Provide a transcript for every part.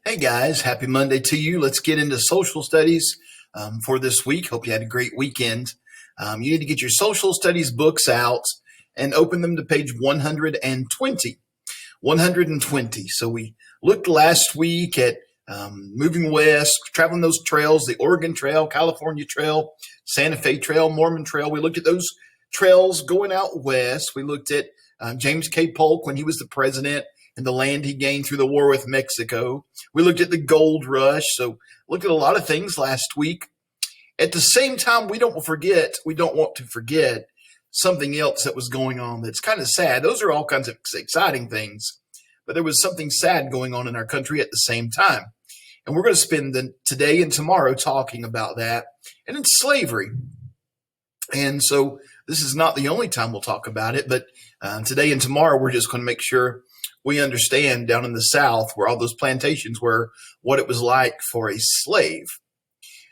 Hey guys, happy Monday to you. Let's get into social studies for this week. Hope you had a great weekend. You need to get your social studies books out and open them to page 120. 120. So we looked last week at moving west, traveling those trails, the Oregon Trail, California Trail, Santa Fe Trail, Mormon Trail. We looked at those trails going out west. We looked at James K. Polk when he was the president and the land he gained through the war with Mexico. We looked at the gold rush. So looked at a lot of things last week. At the same time, we don't want to forget something else that was going on that's kind of sad. Those are all kinds of exciting things, but there was something sad going on in our country at the same time. And we're going to spend today and tomorrow talking about that, and it's slavery. And so this is not the only time we'll talk about it, but today and tomorrow we're just going to make sure we understand down in the South where all those plantations were, what it was like for a slave.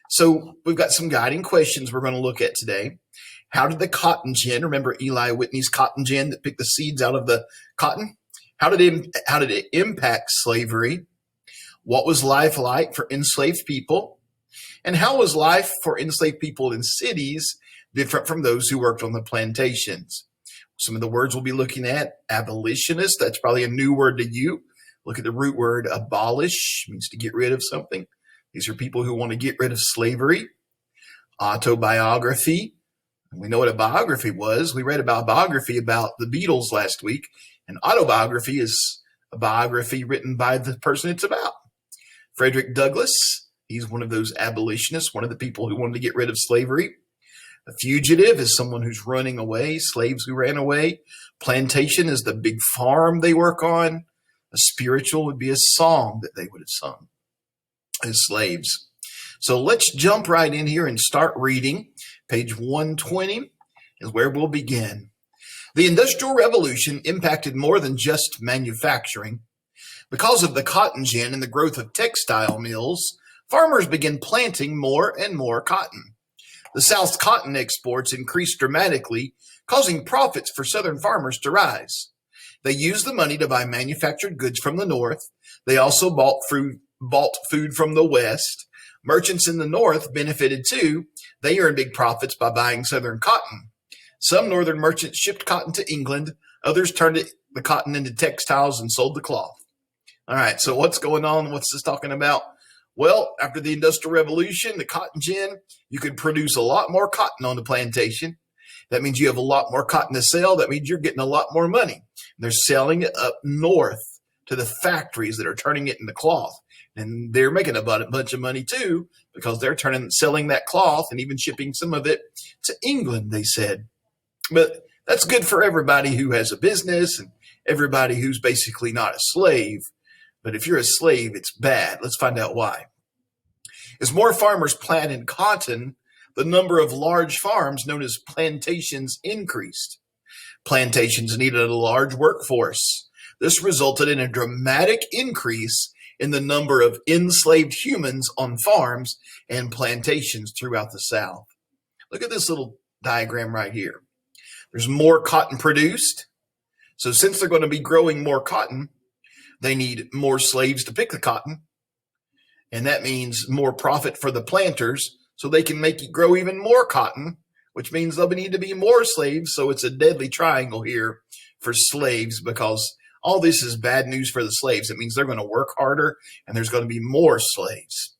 So we've got some guiding questions we're going to look at today. How did the cotton gin, remember Eli Whitney's cotton gin that picked the seeds out of the cotton? How did it impact slavery? What was life like for enslaved people? And how was life for enslaved people in cities different from those who worked on the plantations? Some of the words we'll be looking at: abolitionist, that's probably a new word to you. Look at the root word abolish, means to get rid of something. These are people who want to get rid of slavery. Autobiography, we know what a biography was. We read about a biography about the Beatles last week. An autobiography is a biography written by the person it's about. Frederick Douglass, he's one of those abolitionists, one of the people who wanted to get rid of slavery. A fugitive is someone who's running away, slaves who ran away. Plantation is the big farm they work on. A spiritual would be a song that they would have sung as slaves. So let's jump right in here and start reading. Page 120 is where we'll begin. The Industrial Revolution impacted more than just manufacturing. Because of the cotton gin and the growth of textile mills, farmers began planting more and more cotton. The South's cotton exports increased dramatically, causing profits for Southern farmers to rise. They used the money to buy manufactured goods from the North. They also bought food from the West. Merchants in the North benefited too. They earned big profits by buying Southern cotton. Some Northern merchants shipped cotton to England. Others turned the cotton into textiles and sold the cloth. All right, so what's going on? What's this talking about? Well, after the Industrial Revolution, the cotton gin, you could produce a lot more cotton on the plantation. That means you have a lot more cotton to sell. That means you're getting a lot more money. They're selling it up north to the factories that are turning it into cloth. And they're making a bunch of money too, because they're selling that cloth and even shipping some of it to England, they said. But that's good for everybody who has a business and everybody who's basically not a slave. But if you're a slave, it's bad. Let's find out why. As more farmers planted cotton, the number of large farms known as plantations increased. Plantations needed a large workforce. This resulted in a dramatic increase in the number of enslaved humans on farms and plantations throughout the South. Look at this little diagram right here. There's more cotton produced. So since they're going to be growing more cotton, they need more slaves to pick the cotton. And that means more profit for the planters so they can make it grow even more cotton, which means there'll need to be more slaves. So it's a deadly triangle here for slaves, because all this is bad news for the slaves. It means they're going to work harder and there's going to be more slaves.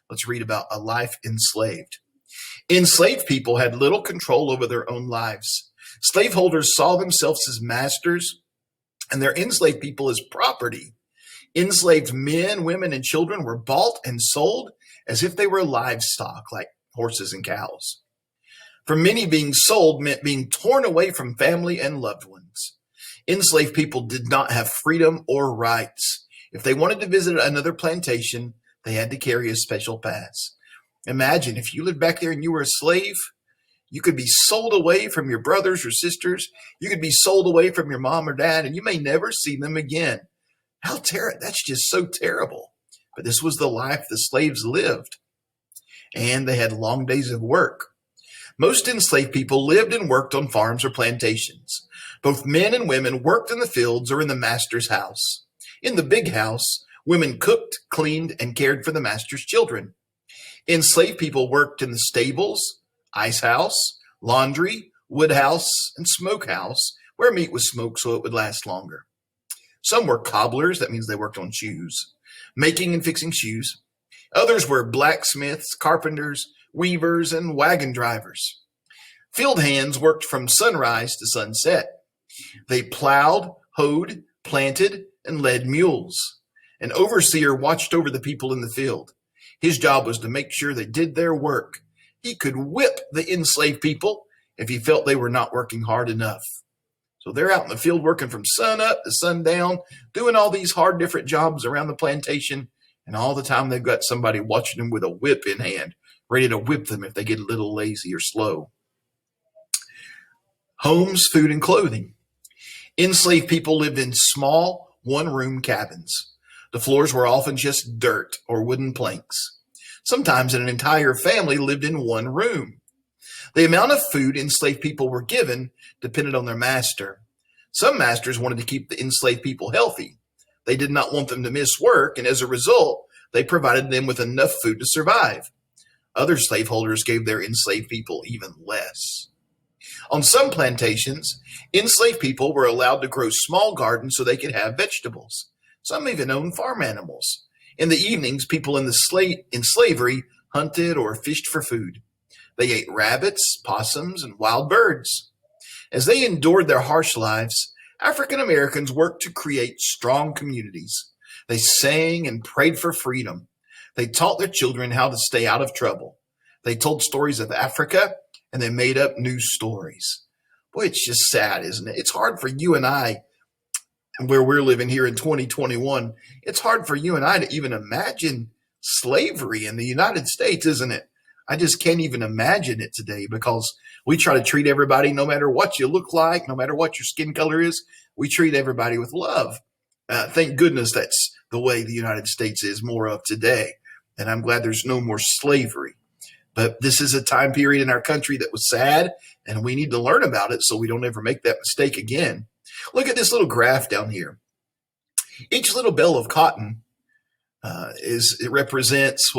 Let's read about a life enslaved. Enslaved people had little control over their own lives. Slaveholders saw themselves as masters and their enslaved people as property. Enslaved men, women, and children were bought and sold as if they were livestock, like horses and cows. For many, being sold meant being torn away from family and loved ones. Enslaved people did not have freedom or rights. If they wanted to visit another plantation, they had to carry a special pass. Imagine if you lived back there and you were a slave. You could be sold away from your brothers or sisters. You could be sold away from your mom or dad, and you may never see them again. That's just so terrible. But this was the life the slaves lived. And they had long days of work. Most enslaved people lived and worked on farms or plantations. Both men and women worked in the fields or in the master's house. In the big house, Women cooked, cleaned, and cared for the master's children. Enslaved people worked in the stables, ice house, laundry, wood house, and smokehouse, where meat was smoked so it would last longer. Some were cobblers, that means they worked on shoes, making and fixing shoes. Others were blacksmiths, carpenters, weavers, and wagon drivers. Field hands worked from sunrise to sunset. They plowed, hoed, planted, and led mules. An overseer watched over the people in the field. His job was to make sure they did their work. He could whip the enslaved people if he felt they were not working hard enough. So they're out in the field working from sun up to sundown, doing all these hard different jobs around the plantation, and all the time they've got somebody watching them with a whip in hand, ready to whip them if they get a little lazy or slow. Homes, food, and clothing. Enslaved people lived in small, one-room cabins. The floors were often just dirt or wooden planks. Sometimes an entire family lived in one room. The amount of food enslaved people were given depended on their master. Some masters wanted to keep the enslaved people healthy. They did not want them to miss work, and as a result, they provided them with enough food to survive. Other slaveholders gave their enslaved people even less. On some plantations, enslaved people were allowed to grow small gardens so they could have vegetables. Some even owned farm animals. In the evenings, people in slavery hunted or fished for food. They ate rabbits, possums, and wild birds. As they endured their harsh lives, African Americans worked to create strong communities. They sang and prayed for freedom. They taught their children how to stay out of trouble. They told stories of Africa, and they made up new stories. Boy, it's just sad, isn't it? It's hard for you and I, where we're living here in 2021, it's hard for you and I to even imagine slavery in the United States, isn't it? I just can't even imagine it today because we try to treat everybody, no matter what you look like, no matter what your skin color is, we treat everybody with love. Thank goodness that's the way the United States is more of today. And I'm glad there's no more slavery. But this is a time period in our country that was sad, and we need to learn about it so we don't ever make that mistake again. Look at this little graph down here. Each little bale of cotton represents,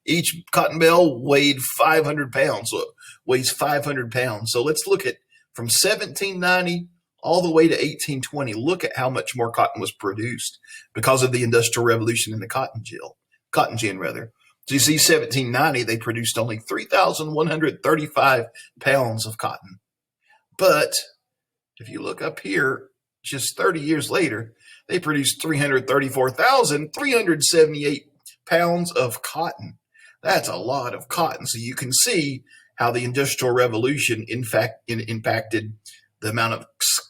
each cotton bale weighed 500 pounds, so it weighs 500 pounds. So let's look at from 1790 all the way to 1820. Look at how much more cotton was produced because of the Industrial Revolution and the cotton gin. So you see 1790, they produced only 3,135 pounds of cotton. But if you look up here, just 30 years later, they produced 334,378 pounds of cotton. That's a lot of cotton. So you can see how the Industrial Revolution, in fact, impacted the amount of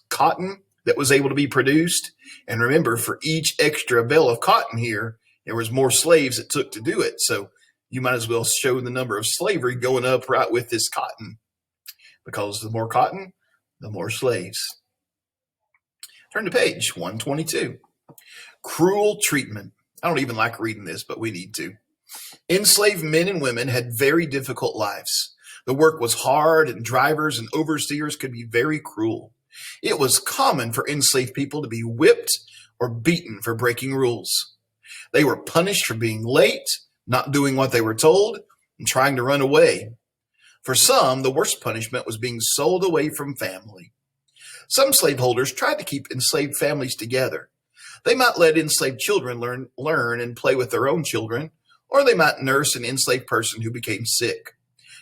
cotton that was able to be produced. And remember, for each extra bale of cotton here, there was more slaves it took to do it. So you might as well show the number of slavery going up right with this cotton, because the more cotton, the more slaves. Turn to page 122. Cruel treatment. I don't even like reading this, but we need to. Enslaved men and women had very difficult lives. The work was hard, and drivers and overseers could be very cruel. It was common for enslaved people to be whipped or beaten for breaking rules. They were punished for being late, not doing what they were told, and trying to run away. For some, the worst punishment was being sold away from family. Some slaveholders tried to keep enslaved families together. They might let enslaved children learn and play with their own children, or they might nurse an enslaved person who became sick.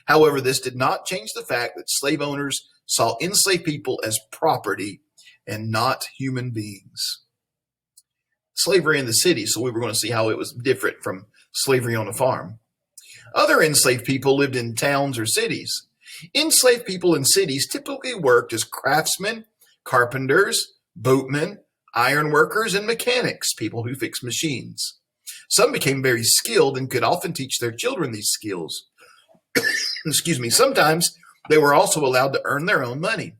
However, this did not change the fact that slave owners saw enslaved people as property and not human beings. Slavery in the city, so we were going to see how it was different from slavery on a farm. Other enslaved people lived in towns or cities. Enslaved people in cities typically worked as craftsmen, carpenters, boatmen, iron workers, and mechanics, people who fix machines. Some became very skilled and could often teach their children these skills. Sometimes they were also allowed to earn their own money.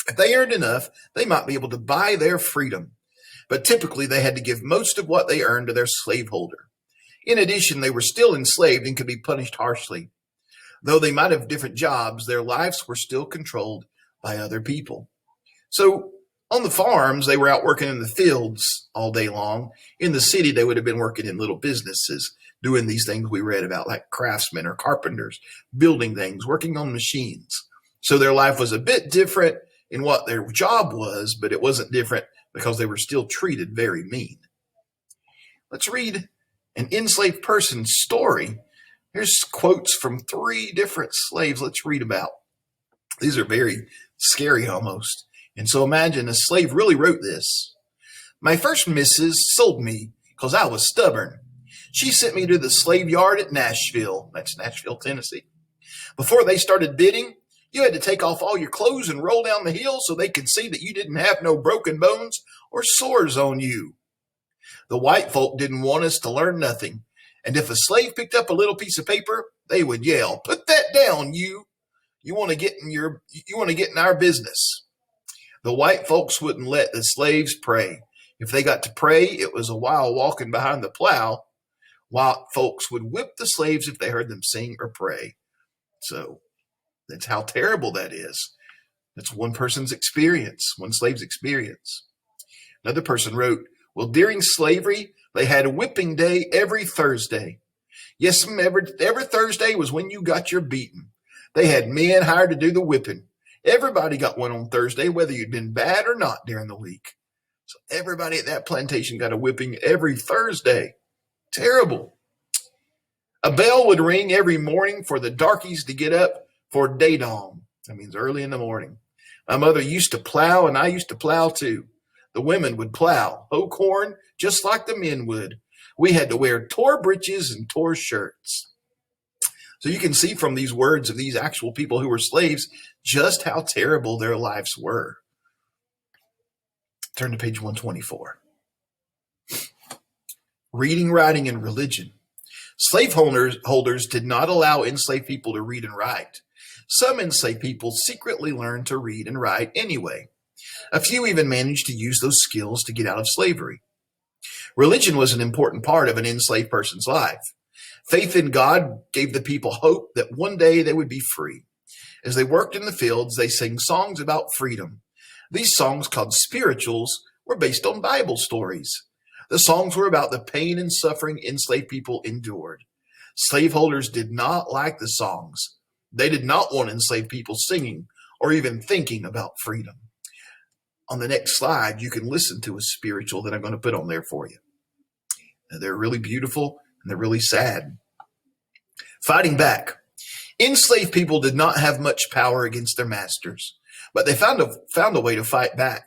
If they earned enough, they might be able to buy their freedom. But typically they had to give most of what they earned to their slaveholder. In addition, they were still enslaved and could be punished harshly. Though they might have different jobs, their lives were still controlled by other people. So On the farms, they were out working in the fields all day long. In the city, they would have been working in little businesses, doing these things we read about, like craftsmen or carpenters, building things, working on machines. So their life was a bit different in what their job was, but it wasn't different because they were still treated very mean. Let's read an enslaved person's story. Here's quotes from 3 different slaves. Let's read about. These are very scary almost. And so imagine a slave really wrote this. My first missus sold me because I was stubborn. She sent me to the slave yard at Nashville. That's Nashville, Tennessee. Before they started bidding, you had to take off all your clothes and roll down the hill so they could see that you didn't have no broken bones or sores on you. The white folk didn't want us to learn nothing. And if a slave picked up a little piece of paper, they would yell, "Put that down, you! You want to get in our business." The white folks wouldn't let the slaves pray. If they got to pray, it was a while walking behind the plow. White folks would whip the slaves if they heard them sing or pray. So that's how terrible that is. That's one person's experience, one slave's experience. Another person wrote, well, during slavery, they had a whipping day every Thursday. Yes, every Thursday was when you got your beating. They had men hired to do the whipping. Everybody got one on Thursday, whether you'd been bad or not during the week. So everybody at that plantation got a whipping every Thursday. Terrible. A bell would ring every morning for the darkies to get up for day dawn. That means early in the morning. My mother used to plow, and I used to plow too. The women would plow, hoe corn, just like the men would. We had to wear tore breeches and tore shirts. So you can see from these words of these actual people who were slaves just how terrible their lives were. Turn to page 124. Reading, writing, and religion. Slaveholders did not allow enslaved people to read and write. Some enslaved people secretly learned to read and write anyway. A few even managed to use those skills to get out of slavery. Religion was an important part of an enslaved person's life. Faith in God gave the people hope that one day they would be free. As they worked in the fields, they sang songs about freedom. These songs, called spirituals, were based on Bible stories. The songs were about the pain and suffering enslaved people endured. Slaveholders did not like the songs. They did not want enslaved people singing or even thinking about freedom. On the next slide, you can listen to a spiritual that I'm going to put on there for you. They're really beautiful and they're really sad. Fighting back. Enslaved people did not have much power against their masters, but they found a way to fight back.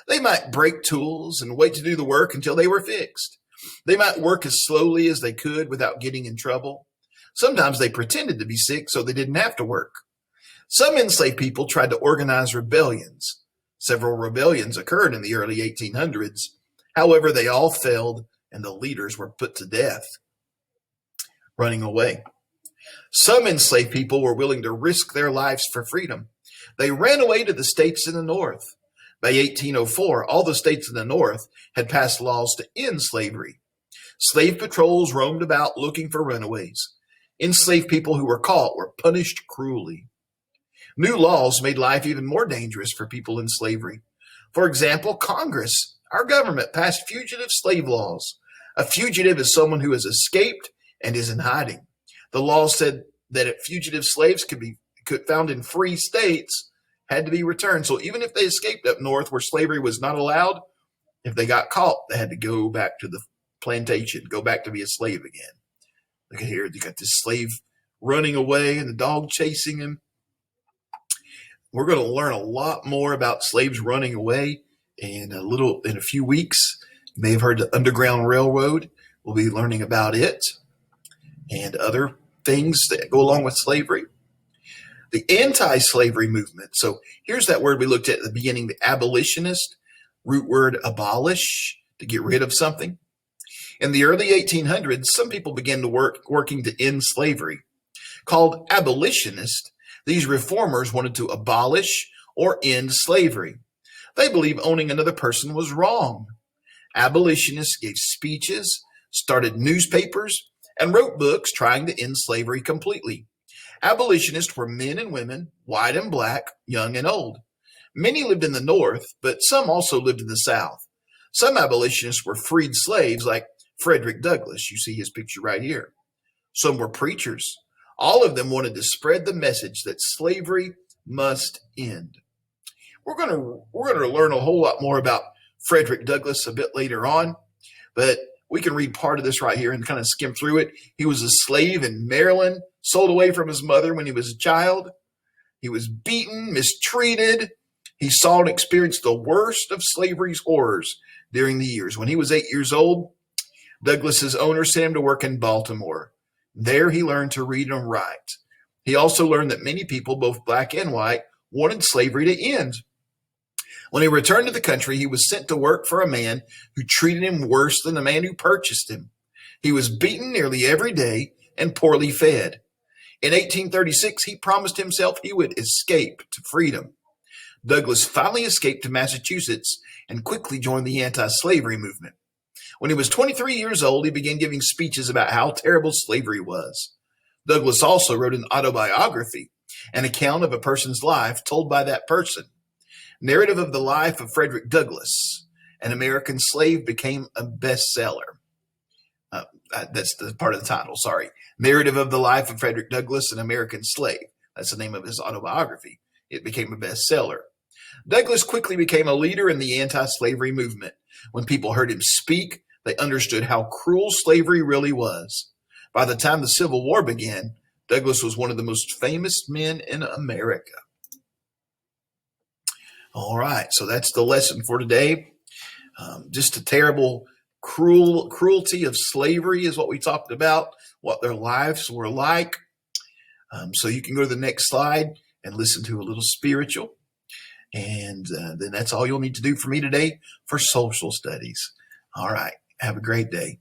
They might break tools and wait to do the work until they were fixed. They might work as slowly as they could without getting in trouble. Sometimes they pretended to be sick so they didn't have to work. Some enslaved people tried to organize rebellions. Several rebellions occurred in the early 1800s. However, they all failed and the leaders were put to death. Running away. Some enslaved people were willing to risk their lives for freedom. They ran away to the states in the North. By 1804, all the states in the North had passed laws to end slavery. Slave patrols roamed about looking for runaways. Enslaved people who were caught were punished cruelly. New laws made life even more dangerous for people in slavery. For example, Congress, our government, passed fugitive slave laws. A fugitive is someone who has escaped and is in hiding. The law said that fugitive slaves could found in free states had to be returned. So even if they escaped up north where slavery was not allowed, if they got caught, they had to go back to the plantation, go back to be a slave again. Look at here, you got this slave running away and the dog chasing him. We're going to learn a lot more about slaves running away in a few weeks. You may have heard the Underground Railroad. We'll be learning about it and other things that go along with slavery. The anti-slavery movement. So here's that word we looked at the beginning, the abolitionist, root word abolish, to get rid of something. In the early 1800s, some people began to working to end slavery. Called abolitionist, these reformers wanted to abolish or end slavery. They believed owning another person was wrong. Abolitionists gave speeches, started newspapers, and wrote books trying to end slavery completely. Abolitionists were men and women, white and black, young and old. Many lived in the North, but some also lived in the South. Some abolitionists were freed slaves like Frederick Douglass. You see his picture right here. Some were preachers. All of them wanted to spread the message that slavery must end. We're going to learn a whole lot more about Frederick Douglass a bit later on, but we can read part of this right here and kind of skim through it. He was a slave in Maryland, sold away from his mother when he was a child. He was beaten, mistreated. He saw and experienced the worst of slavery's horrors during the years. When he was 8 years old, Douglass's owner sent him to work in Baltimore. There he learned to read and write. He also learned that many people, both black and white, wanted slavery to end. When he returned to the country, he was sent to work for a man who treated him worse than the man who purchased him. He was beaten nearly every day and poorly fed. In 1836, he promised himself he would escape to freedom. Douglass finally escaped to Massachusetts and quickly joined the anti-slavery movement. When he was 23 years old, he began giving speeches about how terrible slavery was. Douglass also wrote an autobiography, an account of a person's life told by that person. Narrative of the Life of Frederick Douglass, an American Slave, became a bestseller. That's the part of the title, sorry. Narrative of the Life of Frederick Douglass, an American Slave. That's the name of his autobiography. It became a bestseller. Douglass quickly became a leader in the anti-slavery movement. When people heard him speak, they understood how cruel slavery really was. By the time the Civil War began, Douglass was one of the most famous men in America. All right, so that's the lesson for today. Just a terrible cruelty of slavery is what we talked about, what their lives were like. So you can go to the next slide and listen to a little spiritual. And then that's all you'll need to do for me today for social studies. All right, have a great day.